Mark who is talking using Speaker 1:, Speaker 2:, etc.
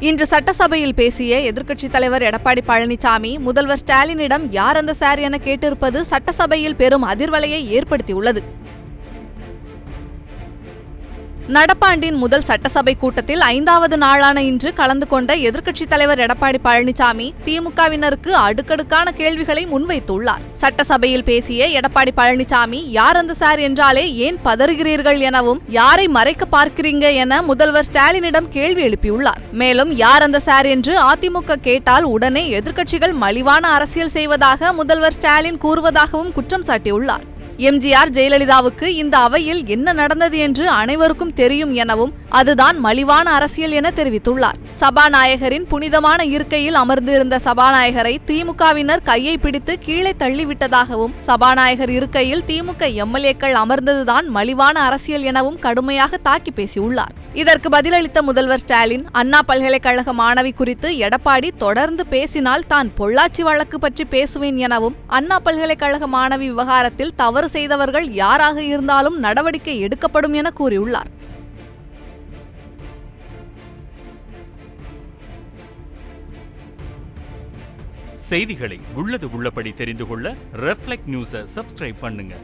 Speaker 1: இன்று சட்டசபையில் பேசிய எதிர்க்கட்சித் தலைவர் எடப்பாடி பழனிசாமி முதல்வர் ஸ்டாலினிடம் யார் அந்த சார் என கேட்டிருப்பது சட்டசபையில் பெரும் அதிர்வலையை ஏற்படுத்தியுள்ளது. நடப்பாண்டின் முதல் சட்டசபை கூட்டத்தில் 5வது நாளான இன்று கலந்து கொண்ட எதிர்க்கட்சித் தலைவர் எடப்பாடி பழனிசாமி திமுகவினருக்கு அடுக்கடுக்கான கேள்விகளை முன்வைத்துள்ளார். சட்டசபையில் பேசிய எடப்பாடி பழனிசாமி யார் அந்த சார் என்றாலே ஏன் பதறுகிறீர்கள் எனவும் யாரை மறைக்க பார்க்கிறீங்க என முதல்வர் ஸ்டாலினிடம் கேள்வி எழுப்பியுள்ளார். மேலும் யார் அந்த சார் என்று அதிமுக கேட்டால் உடனே எதிர்க்கட்சிகள் மலிவான அரசியல் செய்வதாக முதல்வர் ஸ்டாலின் கூறுவதாகவும் குற்றம் சாட்டியுள்ளார். எம்ஜிஆர் ஜெயலலிதாவுக்கு இந்த அவையில் என்ன நடந்தது என்று அனைவருக்கும் தெரியும் எனவும் அதுதான் மலிவான அரசியல் என தெரிவித்துள்ளார். சபாநாயகரின் புனிதமான இருக்கையில் அமர்ந்திருந்த சபாநாயகரை திமுகவினர் கையை பிடித்து கீழே தள்ளிவிட்டதாகவும் சபாநாயகர் இருக்கையில் திமுக எம்எல்ஏக்கள் அமர்ந்ததுதான் மலிவான அரசியல் எனவும் கடுமையாக தாக்கி பேசியுள்ளார். இதற்கு பதிலளித்த முதல்வர் ஸ்டாலின் அண்ணா பல்கலைக்கழக மாணவி குறித்து எடப்பாடி தொடர்ந்து பேசினால் தான் பொள்ளாச்சி வழக்கு பற்றி பேசுவேன் எனவும் அண்ணா பல்கலைக்கழக மாணவி விவகாரத்தில் தவறு செய்தவர்கள் யாராக இருந்தாலும் நடவடிக்கை எடுக்கப்படும் என கூறியுள்ளார்.
Speaker 2: செய்திகளை உள்ளது உள்ளபடி தெரிந்து கொள்ள ரெஃப்ளெக்ட் நியூஸை சப்ஸ்கிரைப் பண்ணுங்க.